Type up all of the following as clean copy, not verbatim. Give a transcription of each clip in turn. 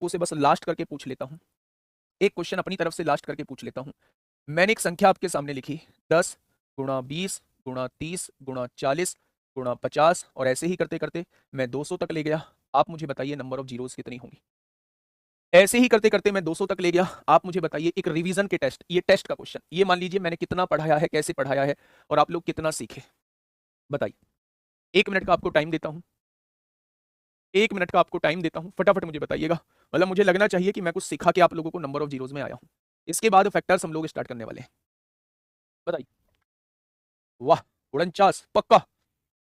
आपको से बस लास्ट करके पूछ लेता हूं, एक क्वेश्चन अपनी तरफ से लास्ट करके पूछ लेता हूं। मैंने एक संख्या आपके सामने लिखी 10 गुणा 20 गुणा 30 गुणा 40 गुणा 50 और ऐसे ही करते करते मैं 200 तक ले गया। आप मुझे बताइए नंबर ऑफ जीरोस कितनी होंगी। ऐसे ही करते करते मैं 200 तक ले गया। आप मुझे बताइए एक रिवीजन के टेस्ट, ये टेस्ट का क्वेश्चन, ये मान लीजिए मैंने कितना पढ़ाया है, कैसे पढ़ाया है और आप लोग कितना सीखे, बताइए। 1 मिनट का आपको टाइम देता हूं, 1 मिनट का आपको टाइम देता हूं, फटाफट मुझे बताइएगा। मतलब मुझे लगना चाहिए कि मैं कुछ सिखा के आप लोगों को नंबर ऑफ जीरोस में आया हूं। इसके बाद फैक्टर्स हम लोग स्टार्ट करने वाले हैं। बताइए। वाह, 49 पक्का,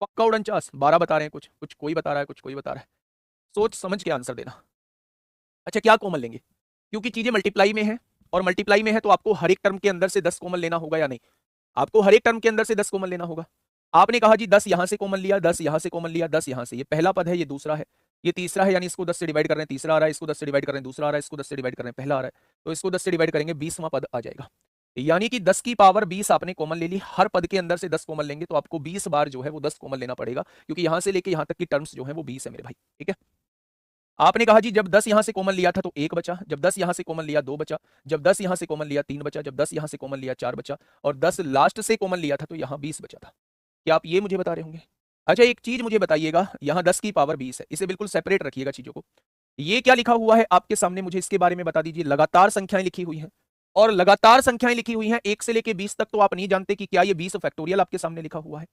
पक्का 49। 12 बता रहे हैं, कुछ कुछ कोई बता रहा है, कुछ कोई बता रहा है। सोच समझ के आंसर देना। अच्छा, क्या कॉमन लेंगे, क्योंकि चीजें मल्टीप्लाई में है और मल्टीप्लाई में है तो आपको हर एक टर्म के अंदर से 10 कॉमन लेना होगा या नहीं। आपको हर एक टर्म के अंदर से 10 कॉमन लेना होगा। आपने कहा जी 10 यहां से कॉमन लिया, 10 यहां से कॉमन लिया, 10 यहां से, ये पहला पद है, ये दूसरा है, ये तीसरा है, यानी इसको 10 से डिवाइड कर रहे हैं, तीसरा आ रहा है, इसको 10 से डिवाइड कर रहे हैं, दूसरा आ रहा है, इसको 10 से डिवाइड कर रहे हैं, पहला आ रहा है, तो इसको 10 से डिवाइड करेंगे, 20वां पद आ जाएगा। यानी कि 10 की पावर 20 आपने कॉमन ले ली। हर पद के अंदर से 10 कॉमन लेंगे तो आपको 20 बार जो है वो 10 कॉमन लेना पड़ेगा, क्योंकि यहां से लेके यहां तक की टर्म्स जो है वो 20 है मेरे भाई, ठीक है। आपने कहा जी जब 10 यहां से कॉमन लिया था तो 1 बचा, जब 10 यहां से कॉमन लिया 2 बचा, जब 10 यहां से कॉमन लिया 3 बचा, जब 10 यहां से कॉमन लिया 4 बचा, और 10 लास्ट से कॉमन लिया था तो यहां 20 बचा था। क्या आप ये मुझे बता रहे होंगे? अच्छा, एक चीज मुझे बताइएगा, यहां 10 की पावर 20 है, इसे बिल्कुल सेपरेट रखिएगा चीजों को। ये क्या लिखा हुआ है आपके सामने, मुझे इसके बारे में बता दीजिए। लगातार संख्याएं लिखी हुई हैं, और लगातार संख्याएं लिखी हुई हैं 1 से लेके 20 तक, तो आप नहीं जानते कि क्या ये 20 फैक्टोरियल आपके सामने लिखा हुआ है।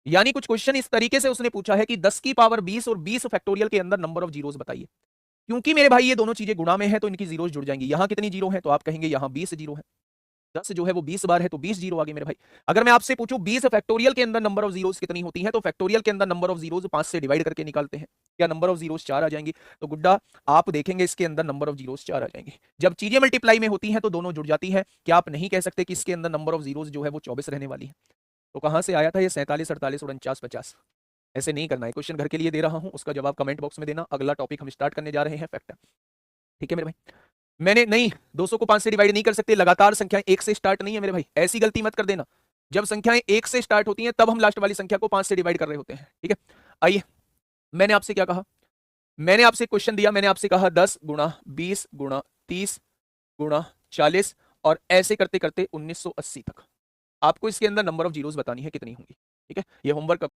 यानी कुछ क्वेश्चन इस तरीके से उसने पूछा है कि 10 की पावर 20 और 20 फैक्टोरियल के अंदर नंबर ऑफ जीरोस बताइए। क्योंकि मेरे भाई ये दोनों चीजें गुणा में है तो इनकी जीरोस जुड़ जाएंगी। यहां कितनी जीरो है तो आप कहेंगे यहां 20 जीरो है। 10 जो है वो 20 बार है तो 20 जीरो आ गए मेरे भाई। अगर मैं आपसे पूछूं 20 फैक्टोरियल के अंदर नंबर ऑफ जीरोस कितनी होती है, तो फैक्टोरियल के अंदर नंबर ऑफ जीरोस 5 से डिवाइड करके निकालते हैं। क्या नंबर ऑफ जीरोस 4 आ जाएंगी? तो गुड्डा आप देखेंगे इसके अंदर नंबर ऑफ जीरोस 4 आ जाएंगे। जब चीजें मल्टीप्लाई में होती हैं तो दोनों जुड़ जाती हैं। क्या आप नहीं कह सकते कि इसके अंदर नंबर ऑफ जीरोस जो है वो 24 रहने वाली है? तो कहां से आया था ये 47, 48, 49, 50? ऐसे नहीं करना है। क्वेश्चन घर के लिए दे रहा हूं, उसका जवाब कमेंट बॉक्स में देना। अगला टॉपिक हम स्टार्ट करने जा रहे हैं, फैक्टर। ठीक है मेरे भाई। मैंने नहीं, 200 को 5 से डिवाइड नहीं कर सकते। लगातार संख्याएं 1 से स्टार्ट नहीं है मेरे भाई, ऐसी गलती मत कर देना। जब संख्याएं 1 से स्टार्ट होती हैं तब हम लास्ट वाली संख्या को 5 से डिवाइड कर रहे होते हैं, ठीक है। आइए, मैंने आपसे क्या कहा, मैंने आपसे क्वेश्चन दिया, मैंने आपसे कहा 10 गुणा 20 गुणा 30 गुणा 40 और ऐसे करते करते 1980 तक। आपको इसके अंदर नंबर ऑफ जीरोस बतानी है कितनी होंगी, ठीक है। ये होमवर्क